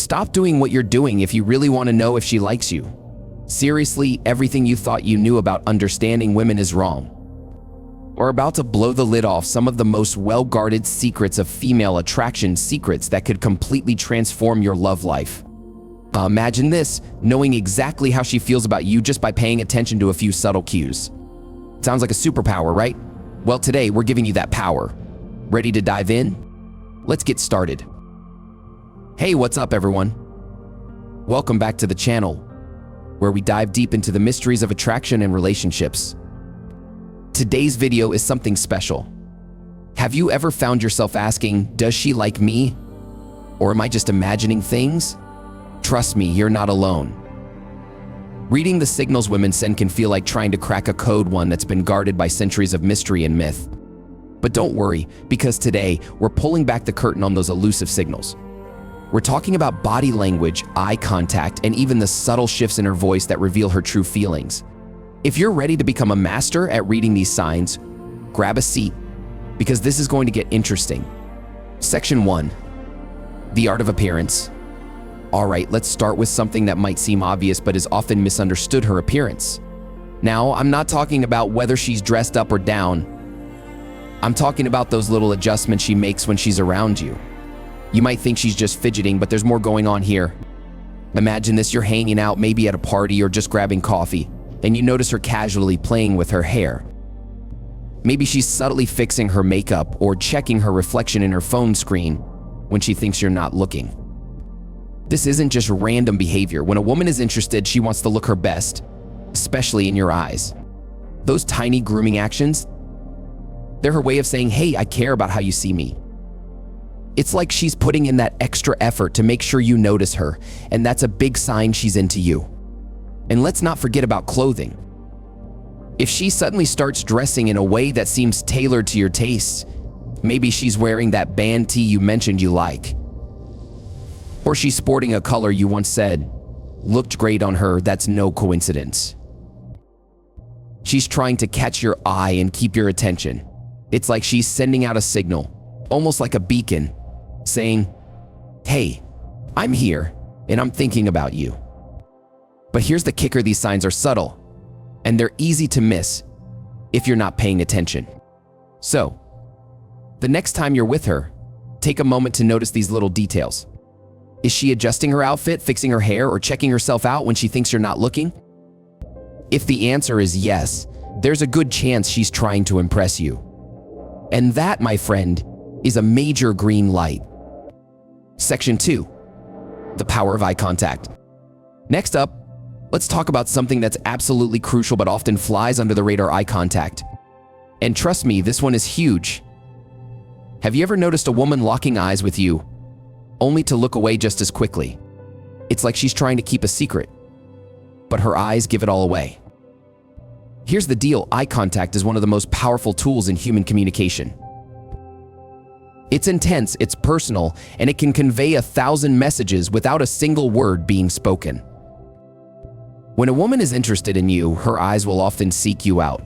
stop doing what you're doing if you really want to know if she likes you. Seriously, everything you thought you knew about understanding women is wrong. We're about to blow the lid off some of the most well-guarded secrets of female attraction, secrets that could completely transform your love life. Imagine this, knowing exactly how she feels about you just by paying attention to a few subtle cues. Sounds like a superpower, right? Well, today we're giving you that power. Ready to dive in? Let's get started. Hey, what's up everyone? Welcome back to the channel, where we dive deep into the mysteries of attraction and relationships. Today's video is something special. Have you ever found yourself asking, does she like me? Or am I just imagining things? Trust me, you're not alone. Reading the signals women send can feel like trying to crack a code, one that's been guarded by centuries of mystery and myth. But don't worry, because today we're pulling back the curtain on those elusive signals. We're talking about body language, eye contact, and even the subtle shifts in her voice that reveal her true feelings. If you're ready to become a master at reading these signs, grab a seat, because this is going to get interesting. Section 1. The Art of Appearance. Alright, let's start with something that might seem obvious but is often misunderstood: her appearance. Now, I'm not talking about whether she's dressed up or down. I'm talking about those little adjustments she makes when she's around you. You might think she's just fidgeting, but there's more going on here. Imagine this: you're hanging out, maybe at a party or just grabbing coffee, and you notice her casually playing with her hair. Maybe she's subtly fixing her makeup or checking her reflection in her phone screen when she thinks you're not looking. This isn't just random behavior. When a woman is interested, she wants to look her best, especially in your eyes. Those tiny grooming actions, they're her way of saying, hey, I care about how you see me. It's like she's putting in that extra effort to make sure you notice her, and that's a big sign she's into you. And let's not forget about clothing. If she suddenly starts dressing in a way that seems tailored to your tastes, maybe she's wearing that band tee you mentioned you like. Or she's sporting a color you once said looked great on her. That's no coincidence. She's trying to catch your eye and keep your attention. It's like she's sending out a signal, almost like a beacon, saying, hey, I'm here and I'm thinking about you. But here's the kicker: these signs are subtle and they're easy to miss if you're not paying attention. So, the next time you're with her, take a moment to notice these little details. Is she adjusting her outfit, fixing her hair, or checking herself out when she thinks you're not looking? If the answer is yes, there's a good chance she's trying to impress you. And that, my friend, is a major green light. Section 2. The Power of Eye Contact. Next up, let's talk about something that's absolutely crucial but often flies under the radar: eye contact. And trust me, this one is huge. Have you ever noticed a woman locking eyes with you, only to look away just as quickly? It's like she's trying to keep a secret, but her eyes give it all away. Here's the deal: eye contact is one of the most powerful tools in human communication. It's intense, it's personal, and it can convey 1,000 messages without a single word being spoken. When a woman is interested in you, her eyes will often seek you out.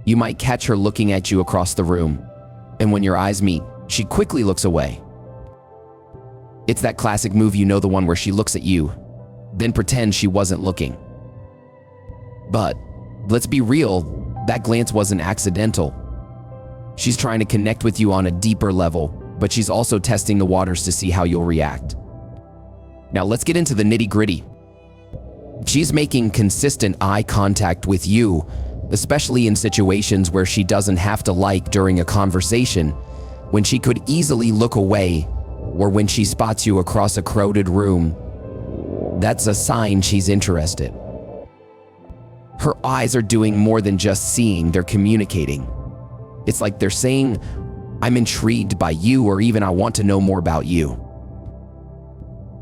You might catch her looking at you across the room, and when your eyes meet, she quickly looks away. It's that classic move, you know, the one where she looks at you, then pretends she wasn't looking. But let's be real, that glance wasn't accidental. She's trying to connect with you on a deeper level, but she's also testing the waters to see how you'll react. Now let's get into the nitty-gritty. She's making consistent eye contact with you, especially in situations where she doesn't have to like during a conversation, when she could easily look away, or when she spots you across a crowded room. That's a sign she's interested. Her eyes are doing more than just seeing, they're communicating. It's like they're saying, I'm intrigued by you, or even I want to know more about you.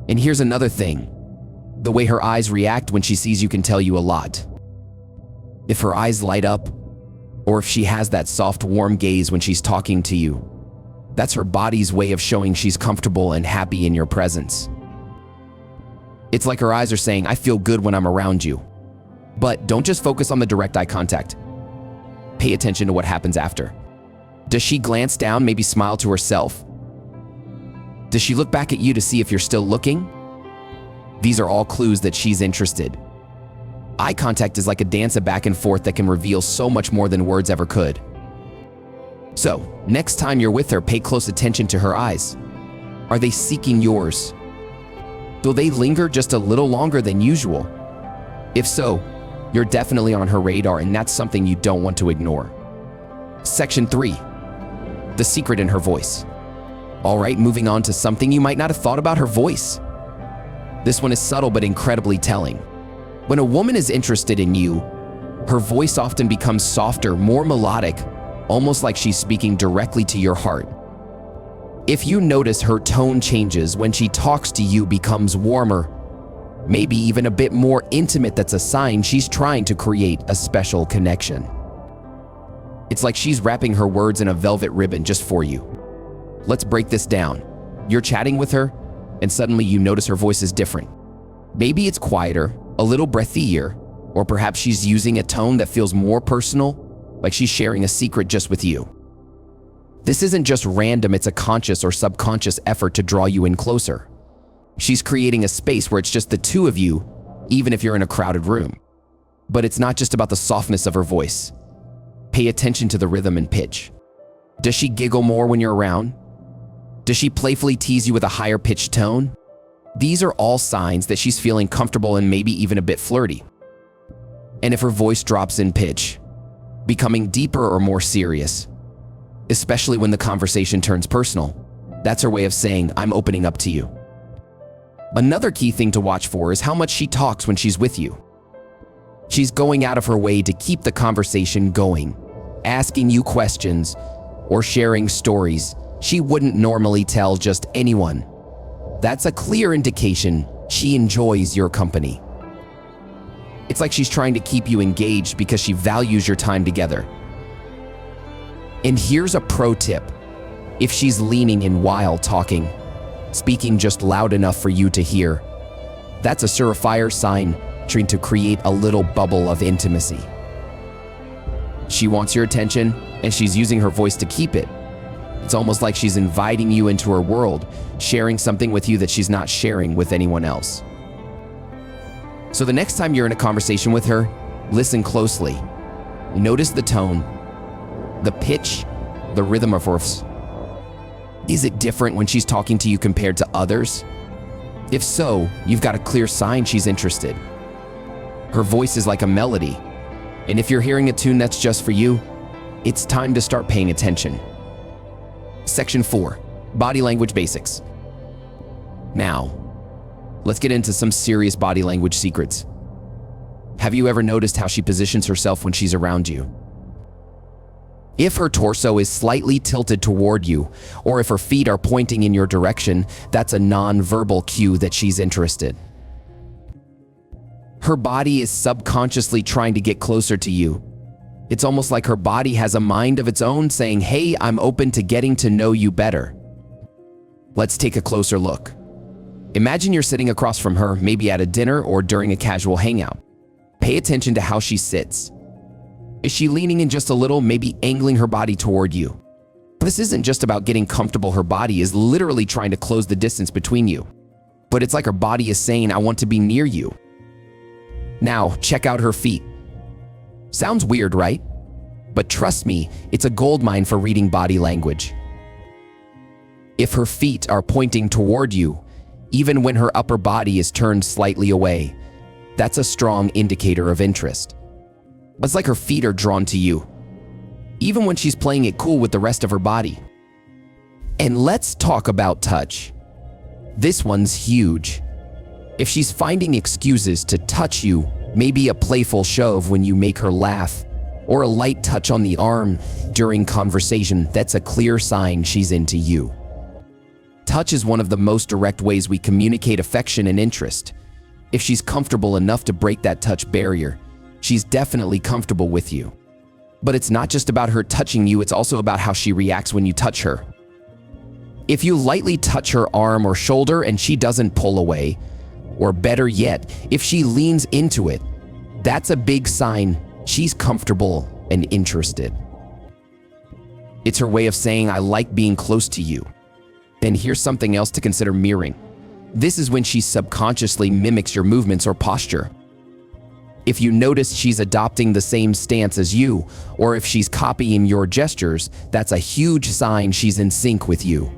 And here's another thing. The way her eyes react when she sees you can tell you a lot. If her eyes light up, or if she has that soft, warm gaze when she's talking to you, that's her body's way of showing she's comfortable and happy in your presence. It's like her eyes are saying, I feel good when I'm around you. But don't just focus on the direct eye contact. Pay attention to what happens after. Does she glance down, maybe smile to herself? Does she look back at you to see if you're still looking? These are all clues that she's interested. Eye contact is like a dance of back and forth that can reveal so much more than words ever could. So, next time you're with her, pay close attention to her eyes. Are they seeking yours? Will they linger just a little longer than usual? If so, you're definitely on her radar, and that's something you don't want to ignore. Section 3. The secret in her voice. All right, moving on to something you might not have thought about: her voice. This one is subtle but incredibly telling. When a woman is interested in you, her voice often becomes softer, more melodic, almost like she's speaking directly to your heart. If you notice her tone changes when she talks to you, becomes warmer, maybe even a bit more intimate, that's a sign she's trying to create a special connection. It's like she's wrapping her words in a velvet ribbon just for you. Let's break this down. You're chatting with her, and suddenly you notice her voice is different. Maybe it's quieter, a little breathier, or perhaps she's using a tone that feels more personal, like she's sharing a secret just with you. This isn't just random, it's a conscious or subconscious effort to draw you in closer. She's creating a space where it's just the two of you, even if you're in a crowded room. But it's not just about the softness of her voice. Pay attention to the rhythm and pitch. Does she giggle more when you're around? Does she playfully tease you with a higher pitched tone? These are all signs that she's feeling comfortable and maybe even a bit flirty. And if her voice drops in pitch, becoming deeper or more serious, especially when the conversation turns personal, that's her way of saying, I'm opening up to you. Another key thing to watch for is how much she talks when she's with you. She's going out of her way to keep the conversation going, asking you questions or sharing stories she wouldn't normally tell just anyone. That's a clear indication she enjoys your company. It's like she's trying to keep you engaged because she values your time together. And here's a pro tip. If she's leaning in while talking, speaking just loud enough for you to hear, that's a surefire sign trying to create a little bubble of intimacy. She wants your attention, and she's using her voice to keep it. It's almost like she's inviting you into her world, sharing something with you that she's not sharing with anyone else. So the next time you're in a conversation with her, listen closely. Notice the tone, the pitch, the rhythm of her voice. Is it different when she's talking to you compared to others? If so, you've got a clear sign she's interested. Her voice is like a melody, and if you're hearing a tune that's just for you, it's time to start paying attention. Section 4. Body language basics. Now, let's get into some serious body language secrets. Have you ever noticed how she positions herself when she's around you? If her torso is slightly tilted toward you, or if her feet are pointing in your direction, that's a non-verbal cue that she's interested. Her body is subconsciously trying to get closer to you. It's almost like her body has a mind of its own saying, hey, I'm open to getting to know you better. Let's take a closer look. Imagine you're sitting across from her, maybe at a dinner or during a casual hangout. Pay attention to how she sits. Is she leaning in just a little, maybe angling her body toward you? This isn't just about getting comfortable. Her body is literally trying to close the distance between you. But it's like her body is saying, I want to be near you. Now, check out her feet. Sounds weird, right? But trust me, it's a goldmine for reading body language. If her feet are pointing toward you, even when her upper body is turned slightly away, that's a strong indicator of interest. It's like her feet are drawn to you, even when she's playing it cool with the rest of her body. And let's talk about touch. This one's huge. If she's finding excuses to touch you, maybe a playful shove when you make her laugh, or a light touch on the arm during conversation, that's a clear sign she's into you. Touch is one of the most direct ways we communicate affection and interest. If she's comfortable enough to break that touch barrier, she's definitely comfortable with you. But it's not just about her touching you, it's also about how she reacts when you touch her. If you lightly touch her arm or shoulder and she doesn't pull away, or better yet, if she leans into it, that's a big sign she's comfortable and interested. It's her way of saying, I like being close to you. Then here's something else to consider: mirroring. This is when she subconsciously mimics your movements or posture. If you notice she's adopting the same stance as you, or if she's copying your gestures, that's a huge sign she's in sync with you.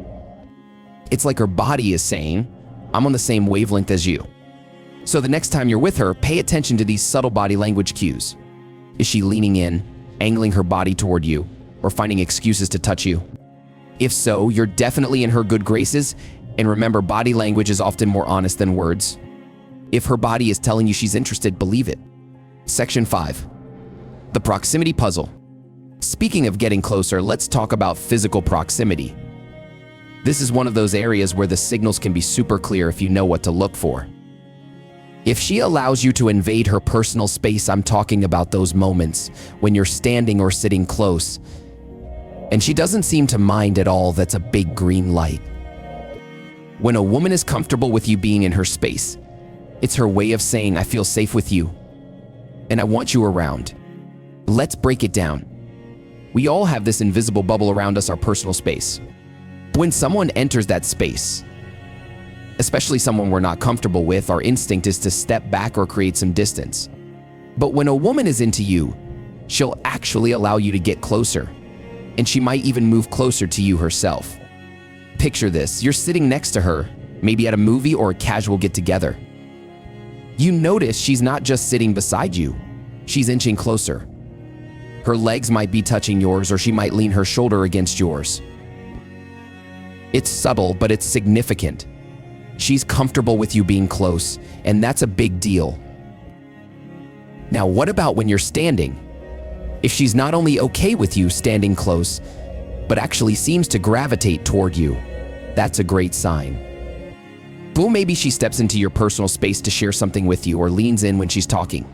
It's like her body is saying, I'm on the same wavelength as you. So the next time you're with her, pay attention to these subtle body language cues. Is she leaning in, angling her body toward you, or finding excuses to touch you? If so, you're definitely in her good graces, and remember, body language is often more honest than words. If her body is telling you she's interested, believe it. Section 5. The proximity puzzle. Speaking of getting closer, let's talk about physical proximity. This is one of those areas where the signals can be super clear if you know what to look for. If she allows you to invade her personal space, I'm talking about those moments when you're standing or sitting close, and she doesn't seem to mind at all, that's a big green light. When a woman is comfortable with you being in her space, it's her way of saying, I feel safe with you, and I want you around. Let's break it down. We all have this invisible bubble around us, our personal space. When someone enters that space, especially someone we're not comfortable with, our instinct is to step back or create some distance. But when a woman is into you, she'll actually allow you to get closer, and she might even move closer to you herself. Picture this, you're sitting next to her, maybe at a movie or a casual get-together. You notice she's not just sitting beside you, she's inching closer. Her legs might be touching yours, or she might lean her shoulder against yours. It's subtle, but it's significant. She's comfortable with you being close, and that's a big deal. Now, what about when you're standing? If she's not only okay with you standing close, but actually seems to gravitate toward you, that's a great sign. Well, maybe she steps into your personal space to share something with you or leans in when she's talking.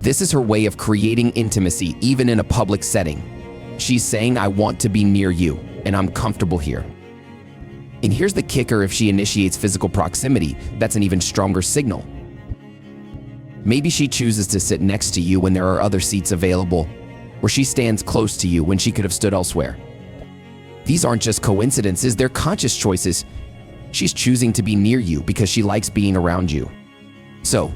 This is her way of creating intimacy, even in a public setting. She's saying, I want to be near you, and I'm comfortable here. And here's the kicker, if she initiates physical proximity, that's an even stronger signal. Maybe she chooses to sit next to you when there are other seats available, or she stands close to you when she could have stood elsewhere. These aren't just coincidences, they're conscious choices. She's choosing to be near you because she likes being around you. So,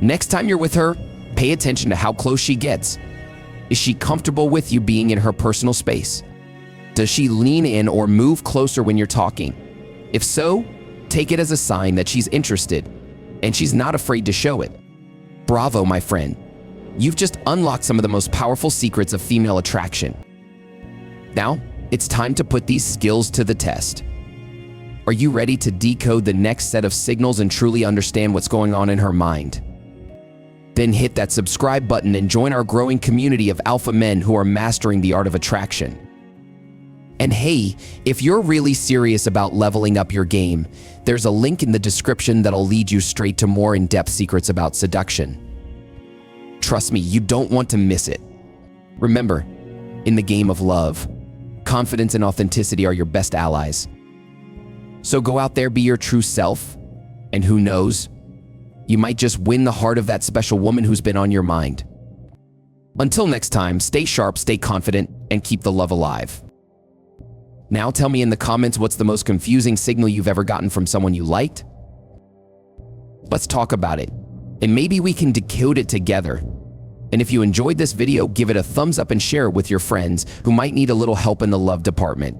next time you're with her, pay attention to how close she gets. Is she comfortable with you being in her personal space? Does she lean in or move closer when you're talking? If so, take it as a sign that she's interested, and she's not afraid to show it. Bravo, my friend. You've just unlocked some of the most powerful secrets of female attraction. Now, it's time to put these skills to the test. Are you ready to decode the next set of signals and truly understand what's going on in her mind? Then hit that subscribe button and join our growing community of alpha men who are mastering the art of attraction. And hey, if you're really serious about leveling up your game, there's a link in the description that'll lead you straight to more in-depth secrets about seduction. Trust me, you don't want to miss it. Remember, in the game of love, confidence and authenticity are your best allies. So go out there, be your true self, and who knows, you might just win the heart of that special woman who's been on your mind. Until next time, stay sharp, stay confident, and keep the love alive. Now tell me in the comments what's the most confusing signal you've ever gotten from someone you liked? Let's talk about it, and maybe we can decode it together. And if you enjoyed this video, give it a thumbs up and share it with your friends who might need a little help in the love department.